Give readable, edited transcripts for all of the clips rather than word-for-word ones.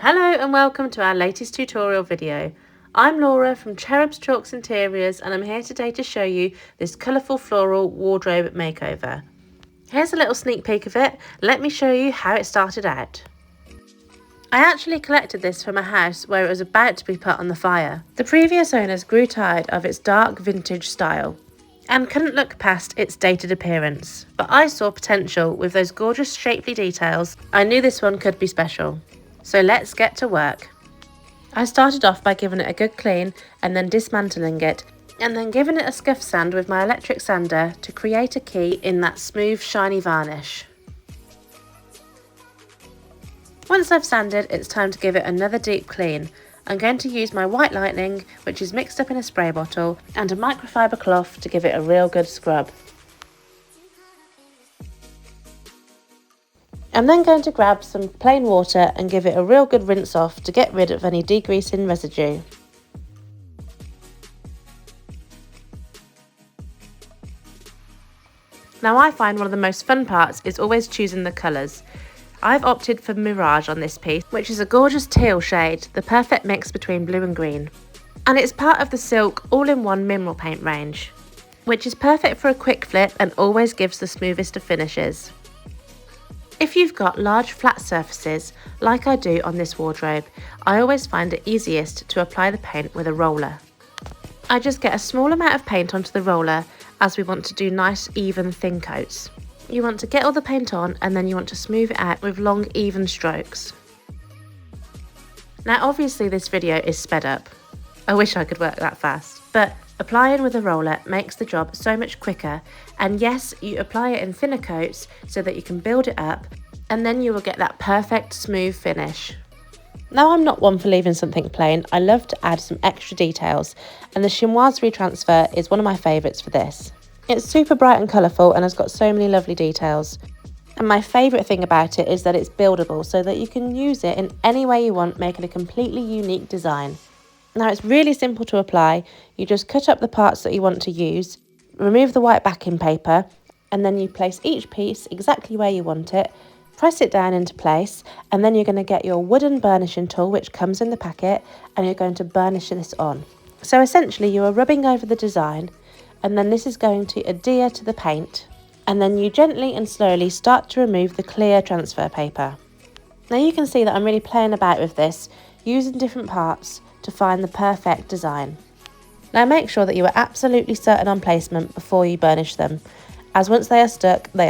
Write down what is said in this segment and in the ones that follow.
Hello and welcome to our latest tutorial video. I'm Laura from Cherubs Chalks Interiors and I'm here today to show you this colourful floral wardrobe makeover. Here's a little sneak peek of it. Let me show you how it started out. I actually collected this from a house where it was about to be put on the fire. The previous owners grew tired of its dark vintage style and couldn't look past its dated appearance. But I saw potential with those gorgeous shapely details. I knew this one could be special. So let's get to work. I started off by giving it a good clean and then dismantling it and then giving it a scuff sand with my electric sander to create a key in that smooth shiny varnish. Once I've sanded, it's time to give it another deep clean. I'm going to use my white lightning, which is mixed up in a spray bottle, and a microfiber cloth to give it a real good scrub. I'm then going to grab some plain water and give it a real good rinse off to get rid of any degreasing residue. Now I find one of the most fun parts is always choosing the colours. I've opted for Mirage on this piece, which is a gorgeous teal shade, the perfect mix between blue and green. And it's part of the Silk all-in-one mineral paint range, which is perfect for a quick flip and always gives the smoothest of finishes. If you've got large flat surfaces, like I do on this wardrobe, I always find it easiest to apply the paint with a roller. I just get a small amount of paint onto the roller as we want to do nice, even, thin coats. You want to get all the paint on and then you want to smooth it out with long, even strokes. Now obviously this video is sped up. I wish I could work that fast, but applying with a roller makes the job so much quicker, and yes, you apply it in thinner coats so that you can build it up and then you will get that perfect smooth finish. Now I'm not one for leaving something plain, I love to add some extra details, and the chinoiserie transfer is one of my favourites for this. It's super bright and colourful and has got so many lovely details. And my favourite thing about it is that it's buildable so that you can use it in any way you want, making a completely unique design. Now it's really simple to apply. You just cut up the parts that you want to use, remove the white backing paper, and then you place each piece exactly where you want it, press it down into place, and then you're going to get your wooden burnishing tool which comes in the packet and you're going to burnish this on. So essentially you are rubbing over the design and then this is going to adhere to the paint, and then you gently and slowly start to remove the clear transfer paper. Now you can see that I'm really playing about with this, using different parts to find the perfect design. Now make sure that you are absolutely certain on placement before you burnish them, as once they are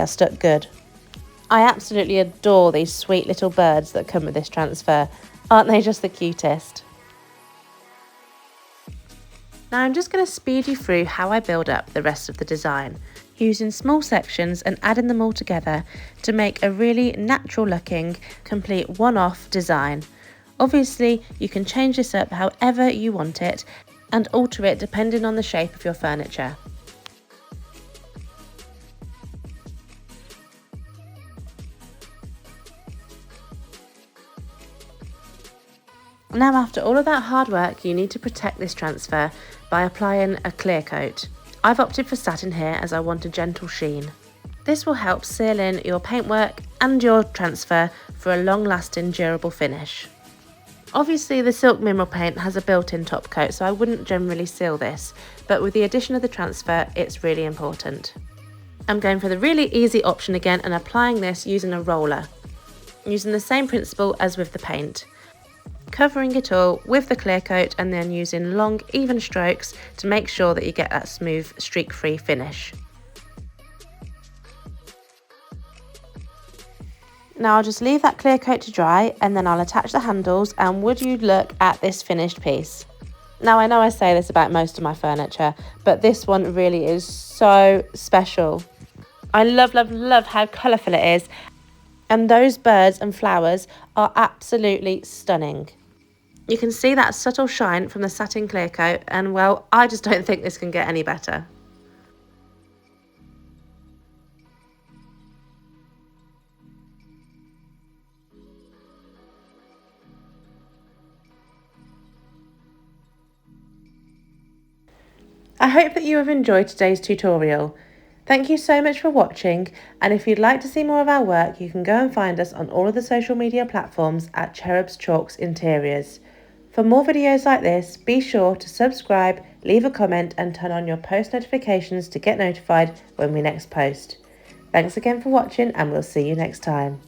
stuck good. I absolutely adore these sweet little birds that come with this transfer. Aren't they just the cutest? Now I'm just going to speed you through how I build up the rest of the design, using small sections and adding them all together to make a really natural looking, complete one-off design. Obviously, you can change this up however you want it and alter it depending on the shape of your furniture. Now after all of that hard work, you need to protect this transfer by applying a clear coat. I've opted for satin here as I want a gentle sheen. This will help seal in your paintwork and your transfer for a long-lasting, durable finish. Obviously the silk mineral paint has a built-in top coat, so I wouldn't generally seal this, but with the addition of the transfer it's really important. I'm going for the really easy option again and applying this using a roller, using the same principle as with the paint, covering it all with the clear coat and then using long even strokes to make sure that you get that smooth streak-free finish. Now I'll just leave that clear coat to dry and then I'll attach the handles, and would you look at this finished piece. Now I know I say this about most of my furniture, but this one really is so special. I love, love, love how colourful it is, and those birds and flowers are absolutely stunning. You can see that subtle shine from the satin clear coat, and well, I just don't think this can get any better. I hope that you have enjoyed today's tutorial. Thank you so much for watching, and if you'd like to see more of our work, you can go and find us on all of the social media platforms at Cherubs Chalks Interiors. For more videos like this, be sure to subscribe, leave a comment and turn on your post notifications to get notified when we next post. Thanks again for watching, and we'll see you next time.